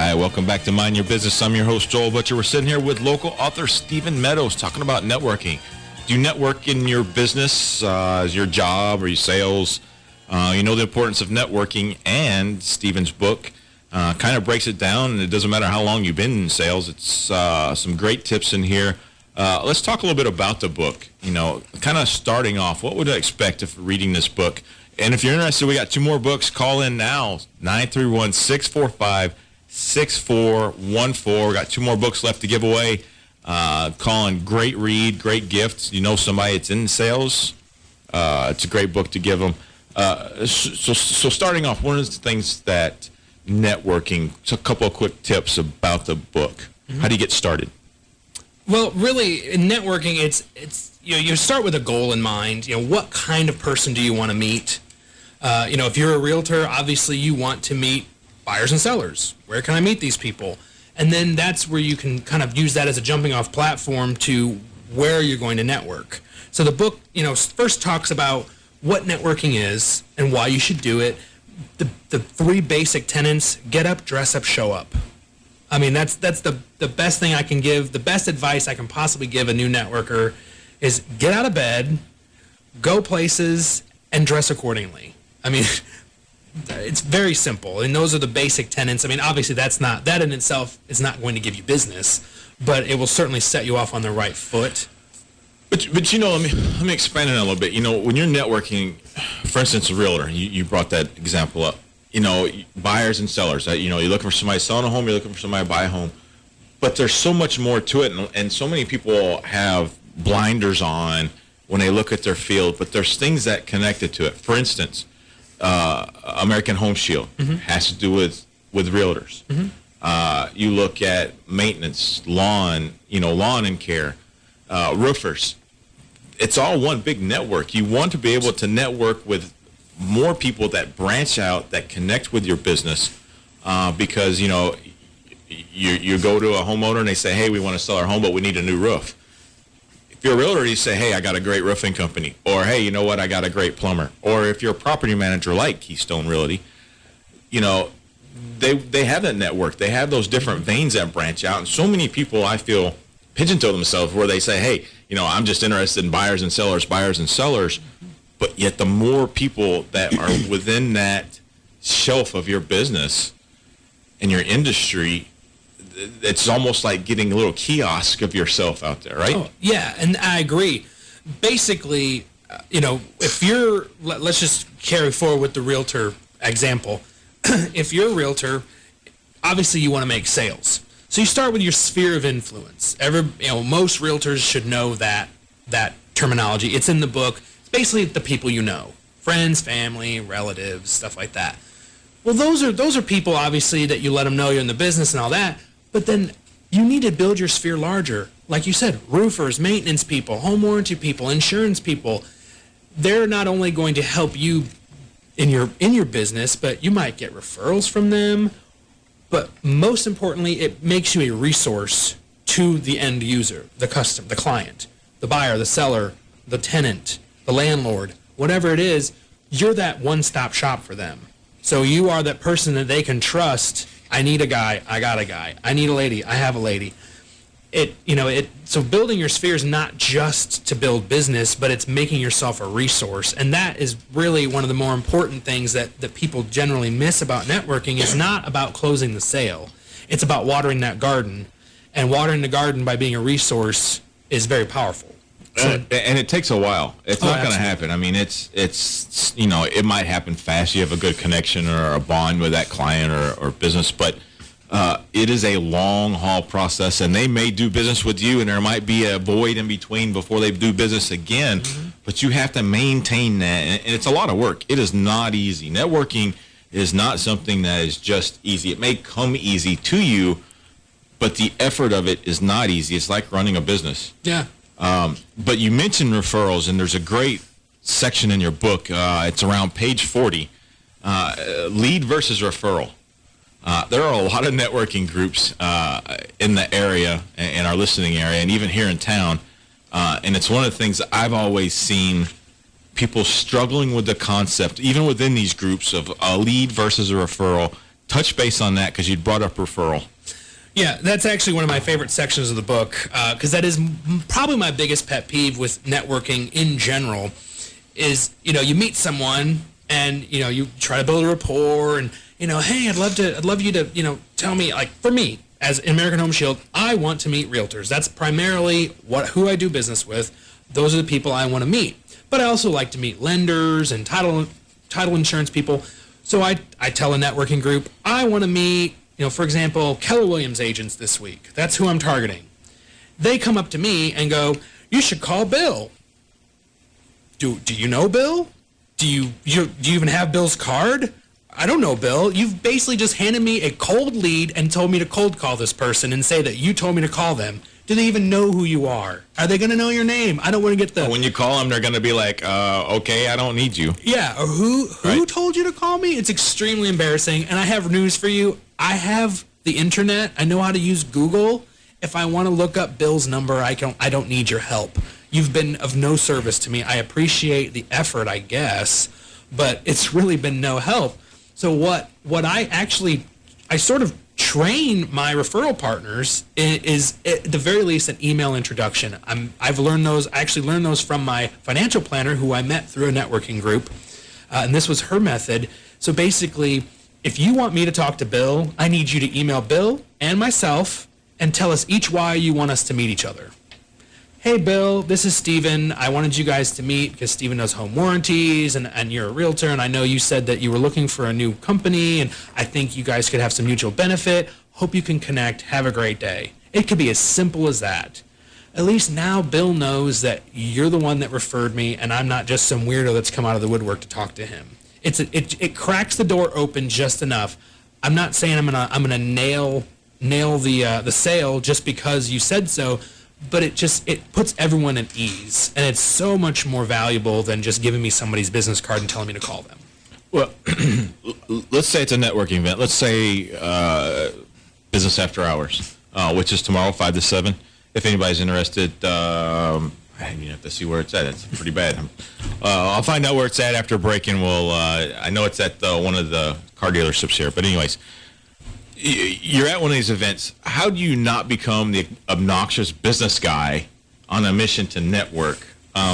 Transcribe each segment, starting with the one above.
Hi, welcome back to Mind Your Business. I'm your host, Joel Butcher. We're sitting here with local author Stephen Meadows talking about networking. Do you network in your business, your job, or your sales? You know the importance of networking, and Stephen's book kind of breaks it down, and it doesn't matter how long you've been in sales. It's some great tips in here. Let's talk a little bit about the book. You know, kind of starting off, what would I expect if reading this book? And if you're interested, we got 2 more books. Call in now, 931-645-6414. We got 2 more books left to give away. Call in, great read, great gift. You know somebody that's in sales, it's a great book to give them. So starting off, one of the things that networking, just a couple of quick tips about the book. Mm-hmm. How do you get started? Well, really, in networking, it's you start with a goal in mind. You know, what kind of person do you want to meet? If you're a realtor, obviously you want to meet buyers and sellers. Where can I meet these people? And then that's where you can kind of use that as a jumping off platform to where you're going to network. So the book, first talks about what networking is and why you should do it. The 3 basic tenets: get up, dress up, show up. I mean, that's the best thing I can give. The best advice I can possibly give a new networker is get out of bed, go places, and dress accordingly. I mean, it's very simple, and those are the basic tenets. I mean, obviously that in itself is not going to give you business, but it will certainly set you off on the right foot. But let me expand on that a little bit. When you're networking, for instance, a realtor, you brought that example up. Buyers and sellers. You're looking for somebody selling a home, you're looking for somebody to buy a home. But there's so much more to it, and so many people have blinders on when they look at their field, but there's things that connected to it. For instance, American Home Shield has to do with realtors. Mm-hmm. You look at maintenance, lawn and care, roofers. It's all one big network. You want to be able to network with more people that branch out, that connect with your business, because you go to a homeowner and they say, hey, we want to sell our home, but we need a new roof. If you're a realtor, you say, hey, I got a great roofing company, or hey, you know what, I got a great plumber. Or if you're a property manager like Keystone Realty, they have that network. They have those different veins that branch out, and so many people, I feel, pigeonhole themselves where they say, hey, I'm just interested in buyers and sellers. But yet the more people that are within that shelf of your business and your industry, it's almost like getting a little kiosk of yourself out there, right? Oh, yeah, and I agree. Basically, if let's just carry forward with the realtor example. If you're a realtor, obviously you want to make sales. So you start with your sphere of influence. Most realtors should know that terminology. It's in the book. It's basically the people you know, friends, family, relatives, stuff like that. Well, those are people, obviously, that you let them know you're in the business and all that. But then you need to build your sphere larger. Like you said, roofers, maintenance people, home warranty people, insurance people. They're not only going to help you in your business, but you might get referrals from them. But most importantly, it makes you a resource to the end user, the client, the buyer, the seller, the tenant, the landlord, whatever it is. You're that one-stop shop for them. So you are that person that they can trust. I need a guy, I got a guy. I need a lady, I have a lady. So building your sphere is not just to build business, but it's making yourself a resource. And that is really one of the more important things that people generally miss about networking. Is not about closing the sale. It's about watering that garden. And watering the garden by being a resource is very powerful. So, and it takes a while. It's not going to happen. I mean, it's it might happen fast. You have a good connection or a bond with that client or business, but it is a long haul process, and they may do business with you, and there might be a void in between before they do business again. Mm-hmm. But you have to maintain that, and it's a lot of work. It is not easy. Networking is not something that is just easy. It may come easy to you, but the effort of it is not easy. It's like running a business. Yeah. But you mentioned referrals, and there's a great section in your book. It's around page 40, lead versus referral. There are a lot of networking groups in the area, in our listening area, and even here in town. And it's one of the things that I've always seen people struggling with the concept, even within these groups, of a lead versus a referral. touch base on that because you'd brought up referral. Yeah, that's actually one of my favorite sections of the book, because that is probably my biggest pet peeve with networking in general. Is, you meet someone and you try to build a rapport, and hey, I'd love you to tell me, like, for me as American Home Shield, I want to meet realtors. That's primarily who I do business with. Those are the people I want to meet. But I also like to meet lenders and title insurance people. So I tell a networking group, I want to meet, for example, Keller Williams agents this week. That's who I'm targeting. They come up to me and go, you should call Bill. Do you know Bill? Do you even have Bill's card? I don't know Bill. You've basically just handed me a cold lead and told me to cold call this person and say that you told me to call them. Do they even know who you are? Are they going to know your name? I don't want to get the... When you call them, they're going to be like, okay, I don't need you. Yeah, or who told you to call me? It's extremely embarrassing, and I have news for you. I have the internet. I know how to use Google. If I want to look up Bill's number, I don't need your help. You've been of no service to me. I appreciate the effort, I guess, but it's really been no help. So what I sort of train my referral partners is at the very least an email introduction. I've learned those. I actually learned those from my financial planner, who I met through a networking group, and this was her method. So basically, if you want me to talk to Bill, I need you to email Bill and myself and tell us each why you want us to meet each other. Hey, Bill, this is Steven. I wanted you guys to meet because Steven knows home warranties, and you're a realtor, and I know you said that you were looking for a new company, and I think you guys could have some mutual benefit. Hope you can connect. Have a great day. It could be as simple as that. At least now Bill knows that you're the one that referred me, and I'm not just some weirdo that's come out of the woodwork to talk to him. It cracks the door open just enough. I'm not saying I'm gonna nail the sale just because you said so, but it puts everyone at ease, and it's so much more valuable than just giving me somebody's business card and telling me to call them. Well, let's say it's a networking event. Let's say business after hours, which is tomorrow, 5 to 7. If anybody's interested, I have to see where it's at. It's pretty bad. I'll find out where it's at after break, and I know it's at one of the car dealerships here. But anyways, you're at one of these events. How do you not become the obnoxious business guy on a mission to network?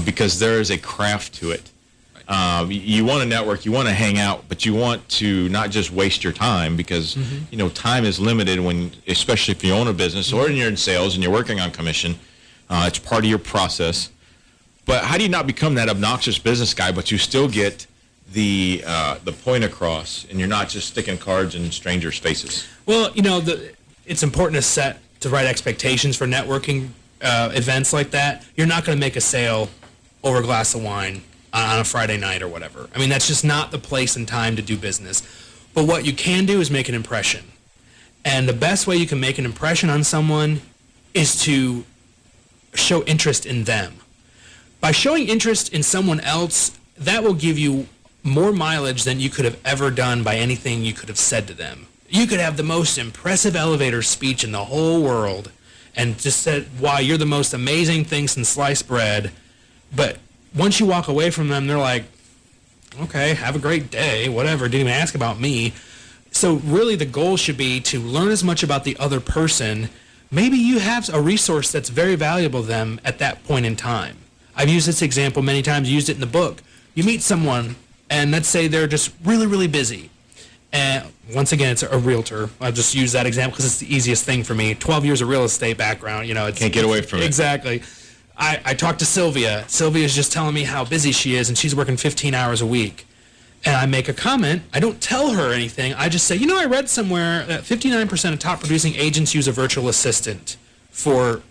Because there is a craft to it. You want to network, you want to hang out, but you want to not just waste your time, because time is limited especially if you own a business or you're in sales and you're working on commission. It's part of your process. But how do you not become that obnoxious business guy, but you still get the point across, and you're not just sticking cards in strangers' faces? Well, it's important to set the right expectations for networking events like that. You're not going to make a sale over a glass of wine on a Friday night or whatever. I mean, that's just not the place and time to do business. But what you can do is make an impression. And the best way you can make an impression on someone is to show interest in them. By showing interest in someone else, that will give you more mileage than you could have ever done by anything you could have said to them. You could have the most impressive elevator speech in the whole world and just said why you're the most amazing thing since sliced bread, but once you walk away from them, they're like, okay, have a great day, whatever, didn't even ask about me. So really the goal should be to learn as much about the other person. Maybe you have a resource that's very valuable to them at that point in time. I've used this example many times, used it in the book. You meet someone, and let's say they're just really, really busy. And once again, it's a realtor. I'll just use that example because it's the easiest thing for me. 12 years of real estate background, Can't get away from it. Exactly. I talked to Sylvia. Sylvia's just telling me how busy she is, and she's working 15 hours a week. And I make a comment. I don't tell her anything. I just say, I read somewhere that 59% of top producing agents use a virtual assistant for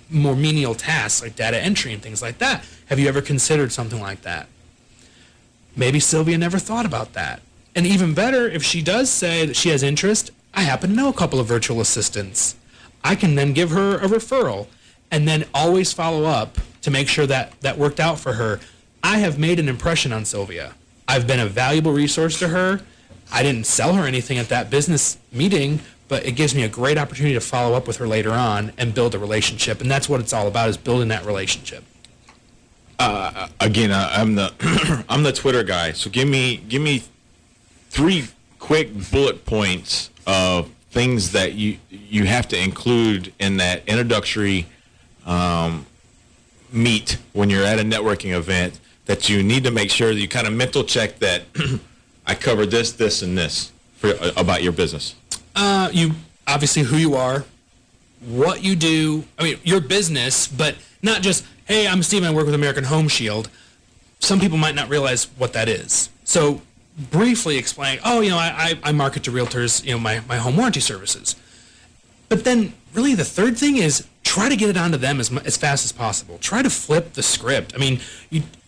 more menial tasks like data entry and things like that. Have you ever considered something like that? Maybe Sylvia never thought about that. And even better, if she does say that she has interest, I happen to know a couple of virtual assistants. I can then give her a referral and then always follow up to make sure that that worked out for her. I have made an impression on Sylvia. I've been a valuable resource to her. I didn't sell her anything at that business meeting, but it gives me a great opportunity to follow up with her later on and build a relationship. And that's what it's all about, is building that relationship. Again, I'm the I'm the Twitter guy. So give me 3 quick bullet points of things that you have to include in that introductory meet when you're at a networking event that you need to make sure that you kind of mental check that I covered this, and this about your business? You obviously who you are, what you do. I mean, your business, but not just, hey, I'm Steve, I work with American Home Shield. Some people might not realize what that is. So briefly explain, I market to realtors, my home warranty services. But then really the third thing is try to get it onto them as fast as possible. Try to flip the script. I mean,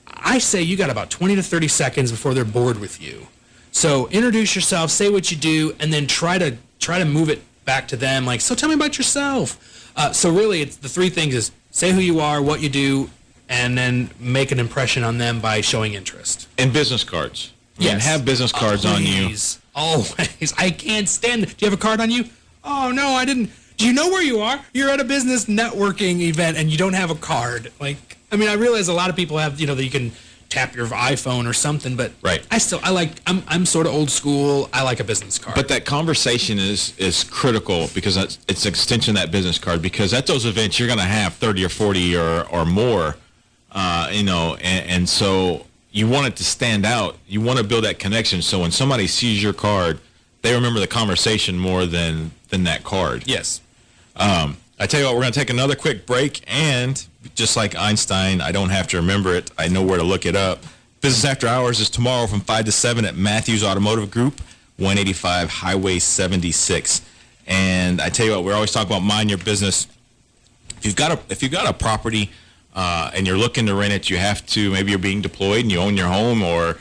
I say you got about 20 to 30 seconds before they're bored with you. So introduce yourself, say what you do, and then try to move it back to them. Like, so tell me about yourself. So really, it's the three things: is say who you are, what you do, and then make an impression on them by showing interest. And business cards. Yes. Have business cards on you. Always. I can't stand it. Do you have a card on you? Oh, no, I didn't. Do you know where you are? You're at a business networking event and you don't have a card. Like, I mean, I realize a lot of people have, that you can tap your iPhone or something, but right. I'm sort of old school. I like a business card. But that conversation is critical because it's an extension of that business card, because at those events you're going to have 30 or 40 or more, and so you want it to stand out. You want to build that connection. So when somebody sees your card, they remember the conversation more than that card. Yes. I tell you what, we're going to take another quick break, and just like Einstein, I don't have to remember it. I know where to look it up. Business After Hours is tomorrow from 5 to 7 at Matthews Automotive Group, 185 Highway 76. And I tell you what, we're always talking about mind your business. If you've got a property and you're looking to rent it, you have to, maybe you're being deployed and you own your home, or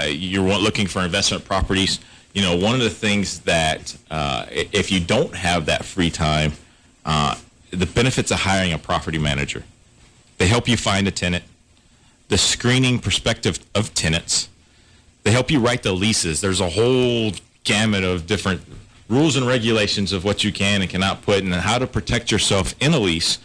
you're looking for investment properties. One of the things that if you don't have that free time, the benefits of hiring a property manager. They help you find a tenant, the screening perspective of tenants. They help you write the leases. There's a whole gamut of different rules and regulations of what you can and cannot put, and how to protect yourself in a lease,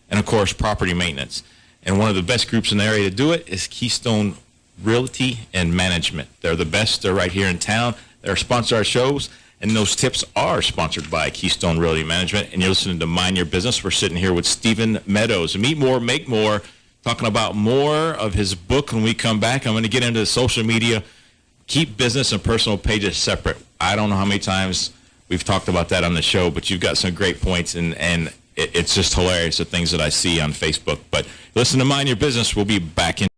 and of course property maintenance. And one of the best groups in the area to do it is Keystone Realty and Management. They're the best. They're right here in town. They're sponsor our shows, and those tips are sponsored by Keystone Realty Management. And you're listening to Mind Your Business. We're sitting here with Stephen Meadows. Meet More, Make More, talking about more of his book. When we come back, I'm going to get into the social media. Keep business and personal pages separate. I don't know how many times we've talked about that on the show, but you've got some great points, and it's just hilarious, the things that I see on Facebook. But listen to Mind Your Business. We'll be back in